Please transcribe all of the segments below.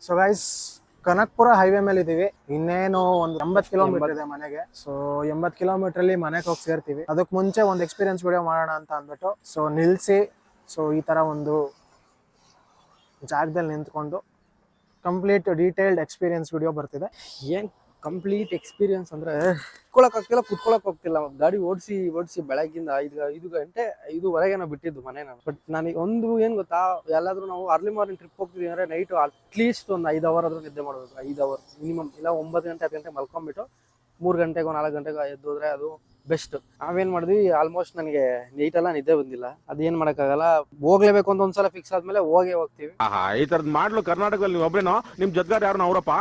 So guys, Kanakapura highway ಮೇಲೆ ಇದೀವಿ. ಇನ್ನೇನು ಒಂದು 80 ಕಿಲೋಮೀಟರ್ ಇದೆ ಮನೆಗೆ. ಸೊ 80 ಕಿಲೋಮೀಟರ್ ಅಲ್ಲಿ ಮನೆಗೆ ಹೋಗಿ ಸೇರ್ತೀವಿ. ಅದಕ್ಕೆ ಮುಂಚೆ ಒಂದು ಎಕ್ಸ್ಪೀರಿಯನ್ಸ್ ವಿಡಿಯೋ ಮಾಡೋಣ ಅಂತ ಅಂದ್ಬಿಟ್ಟು ಸೊ ನಿಲ್ಸಿ, ಸೊ ಈ ತರ ಒಂದು ಜಾಗದಲ್ಲಿ ನಿಂತ್ಕೊಂಡು ಕಂಪ್ಲೀಟ್ ಡೀಟೇಲ್ಡ್ ಎಕ್ಸ್ಪೀರಿಯನ್ಸ್ ವಿಡಿಯೋ ಬರ್ತಿದೆ. ಏನ್ ಕಂಪ್ಲೀಟ್ ಎಕ್ಸ್ಪೀರಿಯನ್ಸ್ ಅಂದ್ರೆ ಕುತ್ಕೊಳಕ್ ಹೋಗ್ತಿಲ್ಲ. ಗಾಡಿ ಓಡಿಸಿ ಬೆಳಗ್ಗಿಂದ 5 ಗಂಟೆ 5:30 ನಾವು ಬಿಟ್ಟಿದ್ದು ಮನೆ. ನಾನು ಬಟ್ ನನಗೆ ಒಂದು ಏನ್ ಗೊತ್ತಾ, ಎಲ್ಲಾದ್ರೂ ನಾವು ಅರ್ಲಿ ಮಾರ್ನಿಂಗ್ ಟ್ರಿಪ್ ಹೋಗ್ತೀವಿ ಅಂದ್ರೆ ನೈಟ್ ಅಟ್ಲೀಸ್ಟ್ ಒಂದು 5 ಅವರ್ ಆದ್ರೂ ನಿದ್ದೆ ಮಾಡ್ಬೇಕು. 5 ಅವರ್ ಮಿನಿಮಮ್. ಇಲ್ಲ 9 ಗಂಟೆ 10 ಗಂಟೆ ಮಲ್ಕೊಂಡ್ಬಿಟ್ಟು 3 ಗಂಟೆಗೋ 4 ಗಂಟೆಗೋ ಎದ್ದು ಹೋದ್ರೆ ಅದು ಬೆಸ್ಟ್. ನಾವೇನ್ ಮಾಡಿದ್ವಿ, ಆಲ್ಮೋಸ್ಟ್ ನನಗೆ ನೈಟ್ ಎಲ್ಲ ನಿದ್ದೆ ಬಂದಿಲ್ಲ. ಅದೇನ್ ಮಾಡಕ್ಕಾಗಲ್ಲ, ಹೋಗ್ಲೇಬೇಕು ಅಂತ ಒಂದ್ಸಲ ಫಿಕ್ಸ್ ಆದ್ಮೇಲೆ ಹೋಗ್ತೀವಿ. ಈ ತರದ್ ಮಾಡ್ಲು ಕರ್ನಾಟಕದಲ್ಲಿ ನೀವು ಒಬ್ರೇನೋ, ನಿಮ್ ಜೊತೆಗಾರ ಯಾರು ಅವರಪ್ಪ?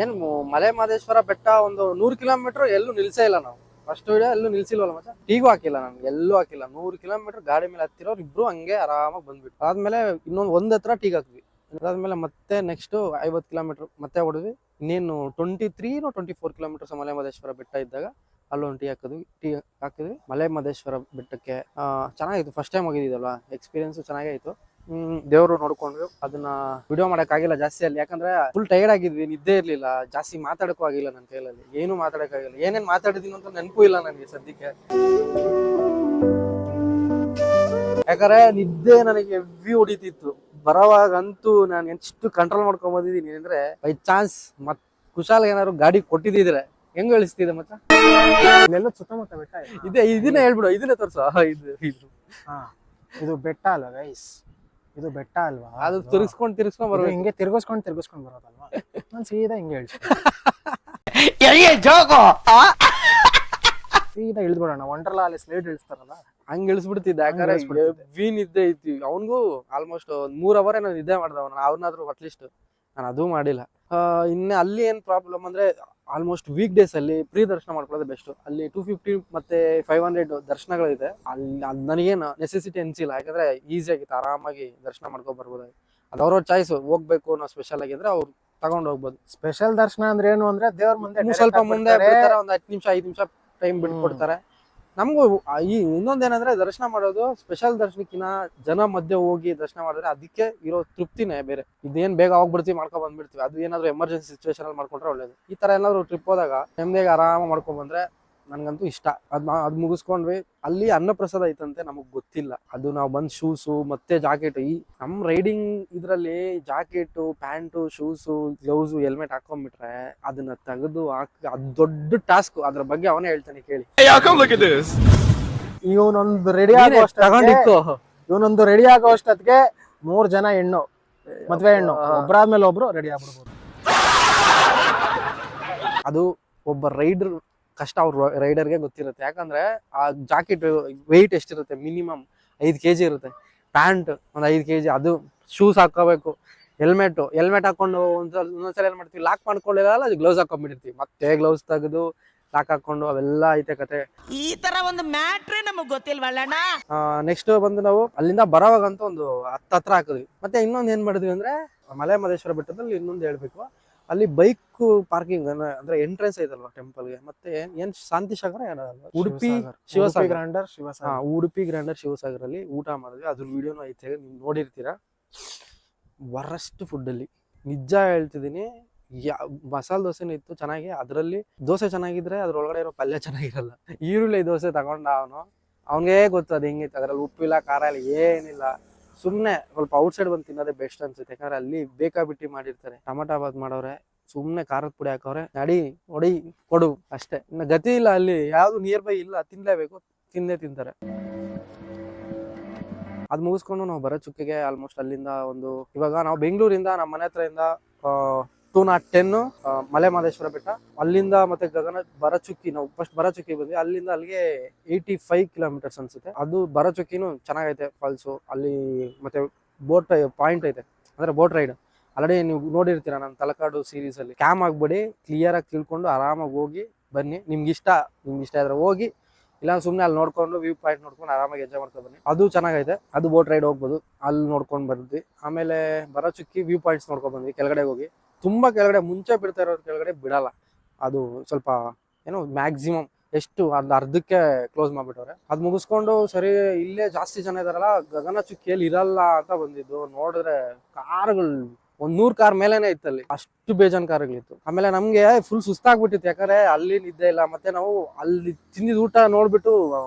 ಏನ್ ಮಲೆ ಮಹದೇಶ್ವರ ಬೆಟ್ಟ ಒಂದು 100 ಕಿಲೋಮೀಟರ್ ಎಲ್ಲೂ ನಿಲ್ಸೇ ಇಲ್ಲ ನಾವು. ಫಸ್ಟ್ ವಿಡಿಯೋ ಎಲ್ಲೂ ನಿಲ್ಸಿಲ್ವಲ್ಲ ಮತ್ತೆ, ಟೀಗೂ ಹಾಕಿಲ್ಲ ನಮ್ಗೆ, ಎಲ್ಲೂ ಹಾಕಿಲ್ಲ. 100 ಕಿಲೋಮೀಟರ್ ಗಾಡಿ ಮೇಲೆ ಹತ್ತಿರೋರು ಇಬ್ರು ಹಂಗೆ ಆರಾಮಾಗಿ ಬಂದ್ಬಿಟ್ಟು ಅದಾದ್ಮೇಲೆ ಒಂದ್ ಹತ್ರ ಟೀಗ್ ಹಾಕ್ವಿ. ಅದಾದ್ಮೇಲೆ ಮತ್ತೆ ನೆಕ್ಸ್ಟ್ 50 ಕಿಲೋಮೀಟರ್ ಮತ್ತೆ ಹೊಡೆದ್ವಿ. ಇನ್ನೇನು 24 ಕಿಲೋಮೀಟರ್ಸ್ ಮಲೆ ಮಹದೇಶ್ವರ ಬೆಟ್ಟ ಇದ್ದಾಗ ಅಲ್ಲೊಂದು ಟೀ ಹಾಕಿದ್ವಿ ಮಲೆ ಮಹದೇಶ್ವರ ಬೆಟ್ಟಕ್ಕೆ. ಚೆನ್ನಾಗಿತ್ತು, ಫಸ್ಟ್ ಟೈಮ್ ಹೋಗಿದ್ದೀವಲ್ವಾ, ಎಕ್ಸ್ಪೀರಿಯನ್ಸ್ ಚೆನ್ನಾಗೇ ಇತ್ತು. ದೇವ್ರು ನೋಡ್ಕೊಂಡ್ವಿ. ಅದನ್ನ ವಿಡಿಯೋ ಮಾಡಕ್ ಆಗಿಲ್ಲ ಜಾಸ್ತಿ ಅಲ್ಲಿ, ಯಾಕಂದ್ರೆ ಫುಲ್ ಟೈರ್ಡ್ ಆಗಿದ್ವಿ, ನಿದ್ದೆ ಇರ್ಲಿಲ್ಲ, ಜಾಸ್ತಿ ಮಾತಾಡಕ್ಕೂ ಆಗಿಲ್ಲ ನನ್ನ ಕೈಯಲ್ಲಿ. ಏನು ಮಾತಾಡಕ್ ಆಗಿಲ್ಲ, ಏನೇನ್ ಮಾತಾಡಿದೀನಿ ಅಂತ ನೆನಪು ಇಲ್ಲ ನನಗೆ ಸದ್ಯಕ್ಕೆ. ಯಾಕಂದ್ರೆ ನಿದ್ದೆ ನನಗೆ ಹೆವಿ ಹೊಡಿತಿತ್ತು. ಬರೋವಾಗಂತೂ ನಾನು ಎಷ್ಟು ಕಂಟ್ರೋಲ್ ಮಾಡ್ಕೊಂಡ್ ಬಂದಿದ್ದೀನಿ ಅಂದ್ರೆ, ಬೈ ಚಾನ್ಸ್ ಮತ್ ಕುಶಾಲ್ ಏನಾದ್ರು ಗಾಡಿ ಕೊಟ್ಟಿದ್ರೆ ಹೆಂಗ್ ಇಳಿಸ್ತಿದೆ ಮತ್ತೆ. ಇಲ್ಲೆಲ್ಲ ಸುತ್ತಮುತ್ತ ಬೆಟ್ಟ ಇದೆ. ಇದನ್ನ ಹೇಳ್ಬಿಡು, ಇದನ್ನೇ ತೋರ್ಸು. ಇದು ಬೆಟ್ಟ ಅಲ್ವಾ ಗೈಸ್? ಇದು ಬೆಟ್ಟ ಅಲ್ವಾ? ಅದು ತಿರ್ಗಿಸ್ಕೊಂಡ್ ಬರ್ಬೇಕು. ಹಿಂಗೆ ತಿರ್ಗಿಸ್ಕೊಂಡ್ ಬರೋದಲ್ವಾ? ನಾನು ಸೀದಾ ಹಿಂಗೆ ಹೇಳ್ತೀನಿ, ಸೀದಾ ಇಳಿದ್ಬಿಡೋಣ. ವಂಡರ್ಲಾ ಅಲ್ಲಿ ಸ್ಲೇಟ್ ಇಳಿಸ್ತಾರಲ್ಲ, ಹಂಗ್ ಇಳಿಸ್ಬಿಡ್ತಿದ್ದೆ. ಯಾಕಂದ್ರೆ ಹೆವಿ ನಿದ್ದೆ ಐತಿ. ಅವನ್ಗೂ ಆಲ್ಮೋಸ್ಟ್ 3 ಅವರ್ ನಾನು ನಿದ್ದೆ ಮಾಡ್ದವ. ಅವ್ರನ್ನಾದ್ರೂ ಅಟ್ಲೀಸ್ಟ್ ನಾನು ಅದೂ ಮಾಡಿಲ್ಲ. ಇನ್ನು ಅಲ್ಲಿ ಏನ್ ಪ್ರಾಬ್ಲಮ್ ಅಂದ್ರೆ, ಆಲ್ಮೋಸ್ಟ್ ವೀಕ್ ಡೇಸ್ ಅಲ್ಲಿ ಪ್ರೀ ದರ್ಶನ ಮಾಡ್ಕೊಳ್ಳೋದು ಬೆಸ್ಟ್. ಅಲ್ಲಿ 250 ಮತ್ತೆ 500 ದರ್ಶನಗಳಿದೆ. ಅಲ್ಲಿ ನನಗೇನು ನೆಸೆಸಿಟಿ ಅನ್ಸಿಲ್ಲ, ಯಾಕಂದ್ರೆ ಈಸಿ ಆಗಿತ್ತು, ಆರಾಮಾಗಿ ದರ್ಶನ ಮಾಡ್ಕೊಂಡ್ ಬರ್ಬೋದು. ಅದು ಅವ್ರವ್ರ ಚಾಯ್ಸ್. ಹೋಗ್ಬೇಕು ನಾವು ಸ್ಪೆಷಲ್ ಆಗಿದ್ರೆ ಅವ್ರು ತಗೊಂಡ್ ಹೋಗ್ಬೋದು. ಸ್ಪೆಷಲ್ ದರ್ಶನ ಅಂದ್ರೆ ಏನು ಅಂದ್ರೆ, ದೇವ್ರ ಮುಂದೆ ಸ್ವಲ್ಪ ಮುಂದೆ ಬಿಡ್ತಾರೆ, ಒಂದ್ 10 ನಿಮಿಷ 5 ನಿಮಿಷ ಟೈಮ್ ಬಿಟ್ಕೊಡ್ತಾರೆ. ನಮಗೂ ಈ ಇನ್ನೊಂದೇನಂದ್ರೆ, ದರ್ಶನ ಮಾಡೋದು ಸ್ಪೆಷಲ್ ದರ್ಶನಕ್ಕಿಂತ ಜನ ಮಧ್ಯೆ ಹೋಗಿ ದರ್ಶನ ಮಾಡಿದ್ರೆ ಅದಕ್ಕೆ ಇರೋ ತೃಪ್ತಿನೇ ಬೇರೆ. ಇದೇನ್ ಬೇಗ ಹೋಗ್ಬಿಡ್ತೀವಿ ಮಾಡ್ಕೊಂಡ್ ಬಂದ್ಬಿಡ್ತೀವಿ, ಅದು ಏನಾದ್ರು ಎಮರ್ಜೆನ್ಸಿ ಸಿಚುವೇಶನ್ ಅಲ್ಲಿ ಮಾಡ್ಕೊಂಡ್ರೆ ಒಳ್ಳೇದು. ಈ ತರ ಏನಾದ್ರು ಟ್ರಿಪ್ ಹೋದಾಗ ನೆಮ್ಮದಿಯಾಗಿ ಆರಾಮ ಮಾಡ್ಕೊಂಡ್ ಬಂದ್ರೆ ನನ್ಗಂತೂ ಇಷ್ಟ. ಅದ್ ಮುಗಿಸ್ಕೊಂಡ್ವಿ. ಅಲ್ಲಿ ಅನ್ನಪ್ರಸಾದ ಐತಂತೆ, ನಮಗ್ ಗೊತ್ತಿಲ್ಲ. ಅದು ನಾವು ಬಂದ್ ಶೂಸು ಮತ್ತೆ ಜಾಕೆಟ್, ಈ ನಮ್ ರೈಡಿಂಗ್ ಇದ್ರಲ್ಲಿ jacket, pant, shoes, gloves, helmet ಹಾಕೊಂಡ್ಬಿಟ್ರೆ ಅದನ್ನ ತೆಗೆದು ಅದ್ ದೊಡ್ಡ ಟಾಸ್ಕ್. ಅದ್ರ ಬಗ್ಗೆ ಅವನೇ ಹೇಳ್ತಾನೆ, ಕೇಳಿ. ಇವನೊಂದು ರೆಡಿ ಆಗೋ ಅಷ್ಟೊತ್ತಿಗೆ 3 ಜನ ಹೆಣ್ಣು, ಮದ್ವೆ ಹೆಣ್ಣು, ಒಬ್ರಾದ್ಮೇಲೆ ಒಬ್ರು ರೆಡಿ ಆಗ್ಬಿಡ್ಬೋದು. ಅದು ಒಬ್ಬ ರೈಡರ್ ಕಷ್ಟ, ಅವ್ರ ರೈಡರ್ಗೆ ಗೊತ್ತಿರುತ್ತೆ. ಯಾಕಂದ್ರೆ ಆ ಜಾಕೆಟ್ ವೆಯ್ಟ್ ಎಷ್ಟಿರುತ್ತೆ, ಮಿನಿಮಮ್ 5 kg ಇರುತ್ತೆ. ಪ್ಯಾಂಟ್ ಒಂದು 5 kg, ಅದು ಶೂಸ್ ಹಾಕೋಬೇಕು. ಹೆಲ್ಮೆಟ್ ಹಾಕೊಂಡು ಒಂದೊಂದ್ಸಲ ಏನ್ ಮಾಡ್ತೀವಿ, ಲಾಕ್ ಮಾಡ್ಕೊಳ್ಳಿಲ್ಲ, ಅದು ಗ್ಲೌಸ್ ಹಾಕೊಂಡ್ಬಿಟ್ಟಿರ್ತೀವಿ. ಮತ್ತೆ ಗ್ಲೌಸ್ ತೆಗೆದು ಲಾಕ್ ಹಾಕೊಂಡು ಅವೆಲ್ಲ ಐತೆ ಕತೆ. ಈ ತರ ಒಂದು ಮ್ಯಾಟ್ರೇ ನಮಗ್ ಗೊತ್ತಿಲ್ವಲ್ಲಣ್ಣ. ನೆಕ್ಸ್ಟ್ ಬಂದು ನಾವು ಅಲ್ಲಿಂದ ಬರೋವಾಗಂತೂ ಒಂದು 10 ಹತ್ರ ಹಾಕಿದ್ವಿ. ಮತ್ತೆ ಇನ್ನೊಂದ್ ಏನ್ ಮಾಡಿದ್ವಿ ಅಂದ್ರೆ, ಮಲೆ ಮಹದೇಶ್ವರ ಬೆಟ್ಟದಲ್ಲಿ ಇನ್ನೊಂದು ಹೇಳ್ಬೇಕು, ಅಲ್ಲಿ ಬೈಕ್ ಪಾರ್ಕಿಂಗ್ ಅಂದ್ರೆ ಎಂಟ್ರೆನ್ಸ್ ಐತಲ್ವಾ ಟೆಂಪಲ್ಗೆ. ಮತ್ತೆ ಏನ್ ಶಾಂತಿ ಸಾಗರ ಉಡುಪಿ ಗ್ರ್ಯಾಂಡರ್ ಶಿವಸಾಗರ್ ಅಲ್ಲಿ ಊಟ ಮಾಡಿದ್ವಿ. ಅದ್ರ ವಿಡಿಯೋನು ಐತೆ, ನೀವು ನೋಡಿರ್ತೀರಾ. ವರಸ್ಟ್ ಫುಡ್ ಅಲ್ಲಿ, ನಿಜ ಹೇಳ್ತಿದೀನಿ. ಮಸಾಲೆ ದೋಸೆನೂ ಇತ್ತು ಚೆನ್ನಾಗಿ. ಅದ್ರಲ್ಲಿ ದೋಸೆ ಚೆನ್ನಾಗಿದ್ರೆ ಅದ್ರೊಳಗಡೆ ಇರೋ ಪಲ್ಯ ಚೆನ್ನಾಗಿರಲ್ಲ. ಈರುಳ್ಳಿ ದೋಸೆ ತಗೊಂಡ ಅವನಿಗೆ ಗೊತ್ತು ಅದು ಹೆಂಗಿತ್ತು. ಅದ್ರಲ್ಲಿ ಉಪ್ಪಿಲ್ಲ, ಖಾರ ಇಲ್ಲ, ಏನಿಲ್ಲ. ಸುಮ್ನೆ ಸ್ವಲ್ಪ ಔಟ್ ಸೈಡ್ ಬಂದು ತಿನ್ನೋದೇ ಬೆಸ್ಟ್ ಅನ್ಸುತ್ತೆ. ಯಾಕಂದ್ರೆ ಅಲ್ಲಿ ಬೇಕಾಬಿಟ್ಟಿ ಮಾಡಿರ್ತಾರೆ. ಟಮಾಟಾ ಬಾತ್ ಮಾಡೋರೆ, ಸುಮ್ನೆ ಖಾರದ ಪುಡಿ ಹಾಕವ್ರೆ, ನಡಿ ಹೊಡಿ ಕೊಡು ಅಷ್ಟೇ. ಇನ್ನು ಗತಿ ಇಲ್ಲ, ಅಲ್ಲಿ ಯಾವ್ದು ನಿಯರ್ ಬೈ ಇಲ್ಲ, ತಿನ್ಲೇಬೇಕು, ತಿಂತಾರೆ. ಅದ್ ಮುಗಿಸ್ಕೊಂಡು ನಾವು ಬರೋ ಚುಕ್ಕಿಗೆ ಆಲ್ಮೋಸ್ಟ್ ಅಲ್ಲಿಂದ ಇವಾಗ ನಾವು ಬೆಂಗಳೂರಿಂದ ನಮ್ಮ ಮನೆ ಹತ್ರ ಇಂದ 210 ಮಲೆ ಮಹದೇಶ್ವರ ಬೆಟ್ಟ, ಅಲ್ಲಿಂದ ಮತ್ತೆ ಬರಚುಕ್ಕಿ, ನಾವು ಫಸ್ಟ್ ಬರಚುಕ್ಕಿ ಬಂದ್ವಿ. ಅಲ್ಲಿಂದ ಅಲ್ಲಿಗೆ 85 ಕಿಲೋಮೀಟರ್ಸ್ ಅನ್ಸುತ್ತೆ. ಅದು ಬರಚುಕ್ಕಿನೂ ಚೆನ್ನಾಗೈತೆ, ಫಾಲ್ಸು ಅಲ್ಲಿ. ಮತ್ತೆ ಬೋಟ್ ಪಾಯಿಂಟ್ ಐತೆ, ಅಂದ್ರೆ ಬೋಟ್ ರೈಡ್. ಆಲ್ರೆಡಿ ನೀವು ನೋಡಿರ್ತೀರಾ ನನ್ನ ತಲಕಾಡು ಸೀರೀಸ್ ಅಲ್ಲಿ. ಕ್ಯಾಮ್ ಆಗ್ಬಿಡಿ, ಕ್ಲಿಯರ್ ಆಗಿ ತಿಳ್ಕೊಂಡು ಆರಾಮಾಗಿ ಹೋಗಿ ಬನ್ನಿ. ನಿಮ್ಗೆ ಇಷ್ಟ ಆದ್ರೆ ಹೋಗಿ, ಇಲ್ಲ ಸುಮ್ನೆ ಅಲ್ಲಿ ನೋಡ್ಕೊಂಡು ವ್ಯೂ ಪಾಯಿಂಟ್ ನೋಡ್ಕೊಂಡು ಆರಾಮಾಗಿ ಎಂಜಾಯ್ ಮಾಡ್ಕೊಂಡು ಬನ್ನಿ. ಅದು ಚೆನ್ನಾಗೈತೆ, ಅದು ಬೋಟ್ ರೈಡ್ ಹೋಗ್ಬೋದು, ಅಲ್ಲಿ ನೋಡ್ಕೊಂಡು ಬಂದ್ವಿ. ಆಮೇಲೆ ಬರಚುಕ್ಕಿ ವ್ಯೂ ಪಾಯಿಂಟ್ಸ್ ನೋಡ್ಕೊಂಡ್ ಬಂದ್ವಿ. ಕೆಳಗಡೆ ಹೋಗಿ, ತುಂಬಾ ಕೆಳಗಡೆ ಮುಂಚೆ ಬಿಡ್ತಾ ಇರೋದು ಕೆಳಗಡೆ ಬಿಡಲ್ಲ. ಅದು ಸ್ವಲ್ಪ ಏನೋ ಮ್ಯಾಕ್ಸಿಮಮ್ ಎಷ್ಟು ಅರ್ಧಕ್ಕೆ ಕ್ಲೋಸ್ ಮಾಡ್ಬಿಟ್ಟವ್ರೆ. ಅದ್ ಮುಗಿಸ್ಕೊಂಡು ಸರಿ ಇಲ್ಲೇ ಜಾಸ್ತಿ ಜನ ಇದಾರಲ್ಲ, ಗಗನಚುಕ್ಕಿಯಲ್ಲಿ ಇರಲ್ಲ ಅಂತ ಬಂದಿದ್ದು. ನೋಡಿದ್ರೆ ಕಾರ್ಗಳು ಒಂದ್ 100 ಕಾರ್ ಮೇಲೆನೆ ಇತ್ತು ಅಲ್ಲಿ, ಅಷ್ಟು ಬೇಜಾನ್ ಕಾರ್ಗಳಿತ್ತು. ಆಮೇಲೆ ನಮ್ಗೆ ಫುಲ್ ಸುಸ್ತಾಗ್ಬಿಟ್ಟಿತ್ತು, ಯಾಕಂದ್ರೆ ಅಲ್ಲಿ ನಿದ್ದೆ ಇಲ್ಲ, ಮತ್ತೆ ನಾವು ಅಲ್ಲಿ ತಿಂದಿದ್ ಊಟ ನೋಡ್ಬಿಟ್ಟು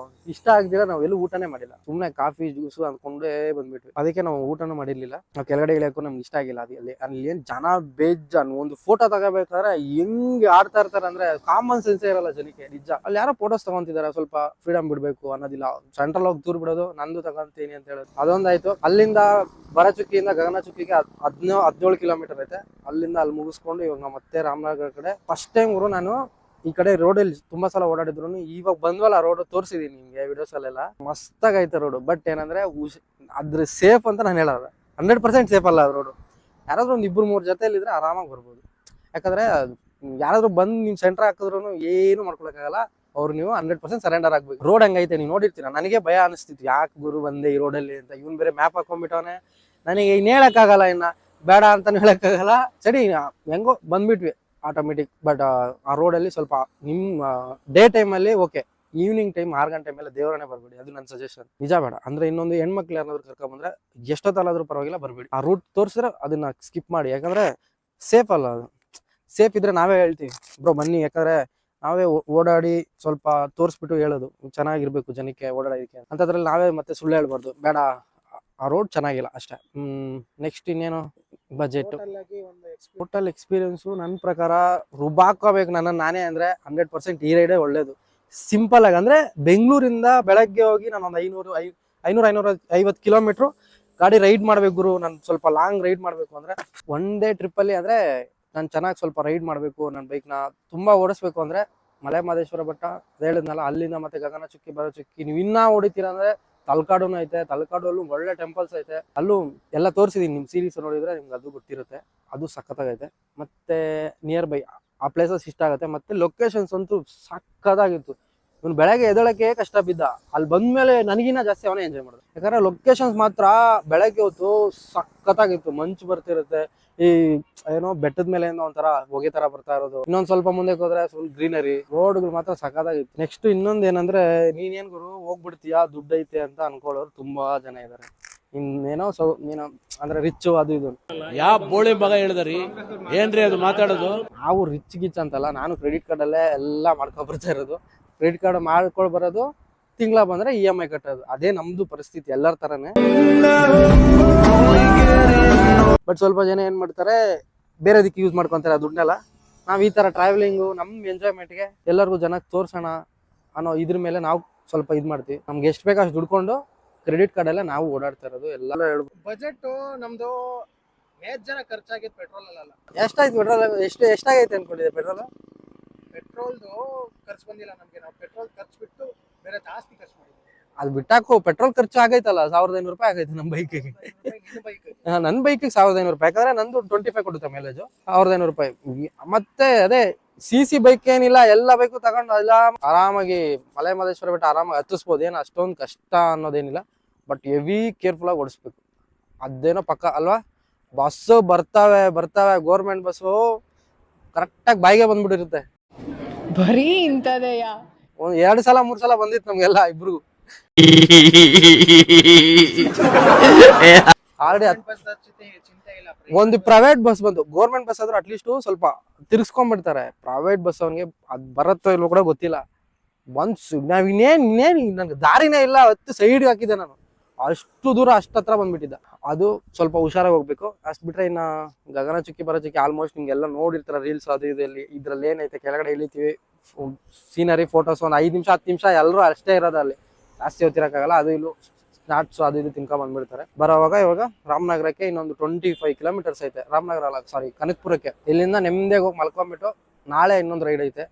ಇಷ್ಟ ಆಗ್ದಿರ ನಾವು ಎಲ್ಲೂ ಊಟನೇ ಮಾಡಿಲ್ಲ, ಸುಮ್ನೆ ಕಾಫಿ ಜ್ಯೂಸು ಅಂದ್ಕೊಂಡೇ ಬಂದ್ಬಿಟ್ವಿ. ಅದಕ್ಕೆ ನಾವು ಊಟನೂ ಮಾಡಿರ್ಲಿಲ್ಲ. ನಾವು ಕೆಳಗಡೆ ಇಳಿಯಕ್ಕೂ ನಮ್ಗೆ ಇಷ್ಟ ಆಗಿಲ್ಲ. ಅಲ್ಲಿ ಏನ್ ಜನ ಬೇಜಾನ್. ಒಂದು ಫೋಟೋ ತಗೋಬೇಕಾದ್ರೆ ಹೆಂಗ್ ಆಡ್ತಾ ಇರ್ತಾರೆ ಅಂದ್ರೆ ಕಾಮನ್ ಸೆನ್ಸೇ ಇರಲ್ಲ ಜನಕ್ಕೆ, ನಿಜ. ಅಲ್ಲಿ ಯಾರೋ ಫೋಟೋಸ್ ತಗೊಂತಿದಾರೆ, ಸ್ವಲ್ಪ ಫ್ರೀಡಮ್ ಬಿಡ್ಬೇಕು ಅನ್ನೋದಿಲ್ಲ, ಸೆಂಟ್ರಲ್ ಹೋಗಿ ದೂರ್ ಬಿಡೋದು, ನಂದು ತಗೊಂತೀನಿ ಅಂತ ಹೇಳೋದು, ಅದೊಂದಾಯ್ತು. ಅಲ್ಲಿಂದ ಭರಚುಕ್ಕಿಯಿಂದ ಗಗನಚುಕ್ಕಿಗೆ 17 ಕಿಲೋಮೀಟರ್ ಐತೆ. ಅಲ್ಲಿಂದ ಅಲ್ಲಿ ಮುಗಿಸ್ಕೊಂಡು ಇವಾಗ ನಾವು ಮತ್ತೆ ರಾಮನಗರ ಕಡೆ. ಫಸ್ಟ್ ಟೈಮ್ ನಾನು ಈ ಕಡೆ ರೋಡಲ್ಲಿ ತುಂಬಾ ಸಲ ಓಡಾಡಿದ್ರು, ಇವಾಗ ಬಂದ್ವಲ್ಲ ರೋಡ್ ತೋರಿಸಿದೀನಿ ನಿಮ್ಗೆ ವಿಡಿಯೋಸ್ ಅಲ್ಲೆಲ್ಲ, ಮಸ್ತಾಗೈತೆ ರೋಡ್. ಬಟ್ ಏನಂದ್ರೆ ಅದ್ರ ಸೇಫ್ ಅಂತ ನಾನು ಹೇಳಲ್ಲ, 100% ಸೇಫ್ ಅಲ್ಲ ಅದು ರೋಡ್. ಯಾರಾದ್ರೂ ಒಂದ್ 2-3 ಜೊತೆಲಿ ಇದ್ರೆ ಆರಾಮಾಗಿ ಬರ್ಬೋದು. ಯಾಕಂದ್ರೆ ಯಾರಾದ್ರೂ ಬಂದು ನಿಮ್ ಸೆಂಟರ್ ಹಾಕಿದ್ರು ಏನು ಮಾಡ್ಕೊಳಕ್ಕಾಗಲ್ಲ, ಅವ್ರು ನೀವು 100% ಸರೆಂಡರ್ ಆಗ್ಬೇಕು. ರೋಡ್ ಹಂಗೈತೆ, ನೀವು ನೋಡಿರ್ತೀರ. ನನಗೆ ಭಯ ಅನಿಸ್ತಿತ್ತು, ಯಾಕೆ ಗುರು ಬಂದೆ ಈ ರೋಡಲ್ಲಿ ಅಂತ. ಇವನ್ ಬೇರೆ ಮ್ಯಾಪ್ ಹಾಕೊಂಡ್ಬಿಟ್ಟವನೆ, ನನಗೆ ಇನ್ ಹೇಳಕ್ಕಾಗಲ್ಲ, ಇನ್ನ ಬೇಡ ಅಂತಾನು ಹೇಳಕ್ಕಾಗಲ್ಲ. ಸರಿ ಹೆಂಗೋ ಬಂದ್ಬಿಟ್ವಿ ಆಟೋಮೆಟಿಕ್. ಬಟ್ ಆ ರೋಡಲ್ಲಿ ಸ್ವಲ್ಪ ಡೇ ಟೈಮಲ್ಲಿ ಓಕೆ, ಈವ್ನಿಂಗ್ ಟೈಮ್ 6 ಗಂಟೆ ಮೇಲೆ ದೇವರನ್ನೇ ಬರ್ಬೇಡಿ, ಅದು ನನ್ನ ಸಜೆಷನ್, ನಿಜ. ಬೇಡ ಅಂದ್ರೆ ಇನ್ನೊಂದು ಹೆಣ್ಮಕ್ಳು ಯಾರಾದ್ರೂ ಕರ್ಕೊಂಡ್ಬಂದ್ರೆ ಎಷ್ಟೊತ್ತಲ್ಲಾದ್ರೂ ಪರವಾಗಿಲ್ಲ ಬರ್ಬೇಡಿ. ಆ ರೂಟ್ ತೋರಿಸಿದ್ರೆ ಅದನ್ನ ಸ್ಕಿಪ್ ಮಾಡಿ, ಯಾಕಂದ್ರೆ ಸೇಫ್ ಅಲ್ಲ ಅದು. ಸೇಫ್ ಇದ್ರೆ ನಾವೇ ಹೇಳ್ತೀವಿ ಬ್ರೋ ಬನ್ನಿ, ಯಾಕಂದ್ರೆ ನಾವೇ ಓಡಾಡಿ ಸ್ವಲ್ಪ ತೋರಿಸ್ಬಿಟ್ಟು ಹೇಳೋದು ಚೆನ್ನಾಗಿರ್ಬೇಕು ಜನಕ್ಕೆ ಓಡಾಡೋದಕ್ಕೆ. ಅಂತದ್ರಲ್ಲಿ ನಾವೇ ಮತ್ತೆ ಸುಳ್ಳು ಹೇಳ್ಬಾರ್ದು, ಬೇಡ ಆ ರೋಡ್ ಚೆನ್ನಾಗಿಲ್ಲ ಅಷ್ಟೇ. ನೆಕ್ಸ್ಟ್ ಇನ್ನೇನು ಬಜೆಟ್, ಟೋಟಲ್ ಎಕ್ಸ್ಪೀರಿಯನ್ಸು ನನ್ನ ಪ್ರಕಾರ ರುಬಾಕೋಬೇಕು ನಾನೇ ಅಂದ್ರೆ 100% ಈ ರೈಡೇ ಒಳ್ಳೇದು. ಸಿಂಪಲ್ ಆಗಿ ಅಂದ್ರೆ ಬೆಂಗಳೂರಿಂದ ಬೆಳಗ್ಗೆ ಹೋಗಿ ನಾನು ಒಂದು 500-550 ಕಿಲೋಮೀಟ್ರು ಗಾಡಿ ರೈಡ್ ಮಾಡ್ಬೇಕು ಗುರು. ನಾನು ಸ್ವಲ್ಪ ಲಾಂಗ್ ರೈಡ್ ಮಾಡ್ಬೇಕು ಅಂದ್ರೆ ಒನ್ ಡೇ ಟ್ರಿಪ್ ಅಲ್ಲಿ ಅಂದ್ರೆ ನಾನು ಚೆನ್ನಾಗಿ ಸ್ವಲ್ಪ ರೈಡ್ ಮಾಡಬೇಕು, ನನ್ನ ಬೈಕ್ನ ತುಂಬಾ ಓಡಿಸ್ಬೇಕು ಅಂದ್ರೆ ಮಲೆ ಮಹದೇಶ್ವರ ಬೆಟ್ಟ ಅದೇ ಹೇಳಿದ್ನಲ್ಲ, ಅಲ್ಲಿಂದ ಮತ್ತೆ ಗಗನಚುಕ್ಕಿ ಭರಚುಕ್ಕಿ. ನೀವು ಇನ್ನ ಹೊಡಿತೀರ ಅಂದ್ರೆ ತಲಕಾಡುನು ಐತೆ, ತಲಕಾಡಲ್ಲೂ ಒಳ್ಳೆ ಟೆಂಪಲ್ಸ್ ಐತೆ, ಅಲ್ಲೂ ಎಲ್ಲ ತೋರಿಸಿದೀನಿ. ನಿಮ್ ಸೀರೀಸ್ ನೋಡಿದ್ರೆ ನಿಮ್ಗೆ ಅದು ಗೊತ್ತಿರುತ್ತೆ, ಅದು ಸಖತ್ತಾಗೈತೆ. ಮತ್ತೆ ನಿಯರ್ ಬೈ ಆ ಪ್ಲೇಸಸ್ ಇಷ್ಟ ಆಗುತ್ತೆ. ಮತ್ತೆ ಲೊಕೇಶನ್ಸ್ ಅಂತೂ ಸಖತ್ತಾಗಿತ್ತು. ಇವ್ನು ಬೆಳಗ್ಗೆ ಎದಳಕ್ಕೆ ಕಷ್ಟ ಬಿದ್ದ, ಅಲ್ಲಿ ಬಂದ್ಮೇಲೆ ನನಗಿನ್ನ ಜಾಸ್ತಿ ಅವನೇ ಎಂಜಾಯ್ ಮಾಡೋದು. ಯಾಕಂದ್ರೆ ಲೊಕೇಶನ್ಸ್ ಮಾತ್ರ ಬೆಳಗ್ಗೆ ಹೊತ್ತು ಸಖತ್ತಾಗಿತ್ತು. ಮಂಚು ಬರ್ತಿರುತ್ತೆ, ಈ ಏನೋ ಬೆಟ್ಟದ ಮೇಲೆ ಒಂಥರ ಹೊಗೆ ತರ ಬರ್ತಾ ಇರೋದು. ಇನ್ನೊಂದ್ ಸ್ವಲ್ಪ ಮುಂದೆ ಹೋದ್ರೆ ಫುಲ್ ಗ್ರೀನರಿ, ರೋಡ್ಗಳು ಮಾತ್ರ ಸಖತ್ತಾಗಿತ್ತು. ನೆಕ್ಸ್ಟ್ ಇನ್ನೊಂದ್ ಏನಂದ್ರೆ, ನೀನೇನ್ ಗುರು ಹೋಗ್ಬಿಡ್ತೀಯಾ ದುಡ್ಡು ಐತೆ ಅಂತ ಅನ್ಕೊಳ್ಳೋರು ತುಂಬಾ ಜನ ಇದಾರೆ. ಇನ್ನೇನೋ ನೀನು ಅಂದ್ರೆ ರಿಚ್ ಅದು ಇದು. ಯಾವ ಬೋಳಿ ಮಗ ಹೇಳಿದ್ರಿ ಏನ್ರಿ ಅದು ಮಾತಾಡೋದು? ನಾವು ರಿಚ್ ಗಿಚ್ ಅಂತಲ್ಲ, ನಾನು ಕ್ರೆಡಿಟ್ ಕಾರ್ಡ್ ಅಲ್ಲೇ ಎಲ್ಲ ಮಾಡ್ಕೊಂಡ್ ಬರ್ತಾ ಇರೋದು. ಕ್ರೆಡಿಟ್ ಕಾರ್ಡ್ ಮಾಡ್ಕೊಂಡು ಬರೋದು, ತಿಂಗಳ ಬಂದ್ರೆ EMI ಕಟ್ಟೋದು, ಅದೇ ನಮ್ದು ಪರಿಸ್ಥಿತಿ ಎಲ್ಲರ ತರನೇ. ಬಟ್ ಸ್ವಲ್ಪ ಜನ ಏನ್ ಮಾಡ್ತಾರೆ, ಬೇರೆ ದಿಕ್ಕೆ ಯೂಸ್ ಮಾಡ್ಕೊಂತಾರೆ ಆ ದುಡ್ಡನ್ನೆಲ್ಲ. ನಾವ್ ಈ ತರ ಟ್ರಾವೆಲಿಂಗು ನಮ್ ಎಂಜಾಯ್ಮೆಂಟ್ಗೆ ಎಲ್ಲರಿಗೂ ಜನಕ್ಕೆ ತೋರ್ಸೋಣ ಅನ್ನೋ ಇದ್ರ ಮೇಲೆ ನಾವು ಸ್ವಲ್ಪ ಇದ್ ಮಾಡ್ತೀವಿ. ನಮ್ಗೆ ಎಷ್ಟು ಬೇಕು ಅಷ್ಟು ದುಡ್ಕೊಂಡು ಕ್ರೆಡಿಟ್ ಕಾರ್ಡ್ ಎಲ್ಲ ನಾವು ಓಡಾಡ್ತಾ ಇರೋದು. ಎಲ್ಲ ಹೇಳ್ಬೋದು. ಬಜೆಟ್ ನಮ್ದು 8 ಜನ ಖರ್ಚಾಗಿದ್ದು ಪೆಟ್ರೋಲ್ ಅಲ್ಲ. ಎಷ್ಟಾಯ್ತು ಪೆಟ್ರೋಲ್? ಎಷ್ಟಾಗೈತೆ ಅನ್ಕೊಂಡಿದ್ದೆ ಪೆಟ್ರೋಲ್ದು ಖರ್ಚು ಬಂದಿಲ್ಲ ನಮ್ಗೆ. ನಾವು ಪೆಟ್ರೋಲ್ ಖರ್ಚು ಬಿಟ್ಟು ಬೇರೆ ಜಾಸ್ತಿ ಖರ್ಚು ಮಾಡಿದ್ವಿ. ಅದು ಬಿಟ್ಟಾಕು, ಪೆಟ್ರೋಲ್ ಖರ್ಚು ಆಗೈತಲ್ಲ 1500 ರೂಪಾಯಿ ಆಗೈತೆ ನಮ್ಮ ಬೈಕಿಗೆ. ನನ್ನ ಬೈಕಿಗೆ 1500 ರೂಪಾಯಿ, ಯಾಕಂದ್ರೆ ನಂದು 25 ಕೊಡುತ್ತೆ ಮೈಲೇಜು. 1500 ರೂಪಾಯಿ. ಮತ್ತೆ ಅದೇ CC ಬೈಕ್ ಏನಿಲ್ಲ, ಎಲ್ಲ ಬೈಕು ತಗೊಂಡು ಎಲ್ಲ ಆರಾಮಾಗಿ ಮಲೆ ಮಹದೇಶ್ವರ ಬೆಟ್ಟ ಆರಾಮಾಗಿ ಹತ್ತಿಸ್ಬೋದು. ಏನು ಅಷ್ಟೊಂದು ಕಷ್ಟ ಅನ್ನೋದೇನಿಲ್ಲ, ಬಟ್ ಹೆವಿ ಕೇರ್ಫುಲ್ ಆಗಿ ಓಡಿಸ್ಬೇಕು, ಅದೇನೋ ಪಕ್ಕ ಅಲ್ವಾ. ಬಸ್ಸು ಬರ್ತಾವೆ ಗೋರ್ಮೆಂಟ್ ಬಸ್ಸು ಕರೆಕ್ಟಾಗಿ ಬಾಯಿಗೆ ಬಂದ್ಬಿಟ್ಟಿರುತ್ತೆ. ಬರೀ ಇಂಥದೆಯಾ? ಒಂದ್ 2 ಸಲ 3 ಸಲ ಬಂದಿತ್ತು ನಮ್ಗೆಲ್ಲ ಇಬ್ರಿಗೂ. ಆಲ್ರೆಡಿ ಒಂದು ಪ್ರೈವೇಟ್ ಬಸ್ ಬಂದು, ಗೌರ್ಮೆಂಟ್ ಬಸ್ ಆದ್ರೂ ಅಟ್ಲೀಸ್ಟ್ ಸ್ವಲ್ಪ ತಿರ್ಸ್ಕೊಂಡ್ಬಿಡ್ತಾರೆ. ಪ್ರೈವೇಟ್ ಬಸ್ ಅವನಿಗೆ ಅದ್ ಬರತ್ತೋ ಇಲ್ವೋ ಕೂಡ ಗೊತ್ತಿಲ್ಲ. ನಾವ್ ಇನ್ನೇನ್ ನನ್ಗೆ ದಾರಿನೇ ಇಲ್ಲ, ಹತ್ತು ಸೈಡ್ ಹಾಕಿದ್ದೆ ನಾನು. ಅಷ್ಟು ದೂರ ಅಷ್ಟತ್ರ ಬಂದ್ಬಿಟ್ಟಿದ್ದ. ಅದು ಸ್ವಲ್ಪ ಹುಷಾರಾಗಿ ಹೋಗ್ಬೇಕು. ಅಷ್ಟ್ ಬಿಟ್ರೆ ಇನ್ನ ಗಗನಚುಕ್ಕಿ ಭರಚುಕ್ಕಿ ಆಲ್ಮೋಸ್ಟ್ ನಿಮ್ಗೆಲ್ಲ ನೋಡಿರ್ತಾರ ರೀಲ್ಸ್ ಅದು ಇದರಲ್ಲಿ. ಇದ್ರಲ್ಲಿ ಏನೈತೆ, ಕೆಳಗಡೆ ಇಳಿತೀವಿ, ಸೀನರಿ ಫೋಟೋಸ್ ಒಂದು 5 ನಿಮಿಷ 10 ನಿಮಿಷ ಎಲ್ಲರೂ ಅಷ್ಟೇ ಇರೋದು. ಅಲ್ಲಿ ಜಾಸ್ತಿ ಹೊತ್ತಿರಕ್ಕಾಗಲ್ಲ. ಅದು ಇಲ್ಲೂ ಸ್ನಾಕ್ಸ್ ಅದು ಇದು ತಿನ್ಕೊಂಡ್ ಬಂದ್ಬಿಡ್ತಾರೆ. ಬರೋವಾಗ ಇವಾಗ ರಾಮನಗರಕ್ಕೆ ಇನ್ನೊಂದು 25 ಕಿಲೋಮೀಟರ್ಸ್ ಐತೆ. ರಾಮನಗರ ಅಲ್ಲ, ಸಾರಿ, ಕನಕಪುರಕ್ಕೆ. ಇಲ್ಲಿಂದ ನೆಮ್ಮದಿಯಾಗಿ ಹೋಗಿ ಮಲ್ಕೊಂಡ್ಬಿಟ್ಟು ನಾಳೆ ಇನ್ನೊಂದು ರೈಡ್ ಐತೆ,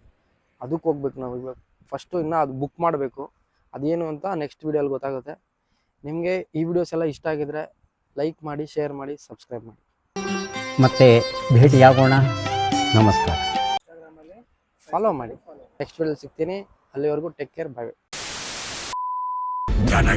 ಅದಕ್ಕೆ ಹೋಗ್ಬೇಕು ನಾವು. ಇವಾಗ ಫಸ್ಟು ಇನ್ನು ಅದು ಬುಕ್ ಮಾಡಬೇಕು. ಅದೇನು ಅಂತ ನೆಕ್ಸ್ಟ್ ವಿಡಿಯೋಲಿ ಗೊತ್ತಾಗುತ್ತೆ ನಿಮಗೆ. ಈ ವಿಡಿಯೋಸ್ ಎಲ್ಲ ಇಷ್ಟ ಆಗಿದ್ರೆ ಲೈಕ್ ಮಾಡಿ, ಶೇರ್ ಮಾಡಿ, ಸಬ್ಸ್ಕ್ರೈಬ್ ಮಾಡಿ. ಮತ್ತೆ ಭೇಟಿಯಾಗೋಣ. ನಮಸ್ಕಾರ. ಫಾಲೋ ಮಾಡಿ. ನೆಕ್ಸ್ಟ್ ವಿಡಿಯೋಲಿ ಸಿಗ್ತೀನಿ. ಅಲ್ಲಿವರೆಗೂ ಟೇಕ್ ಕೇರ್, ಬೈ. Gana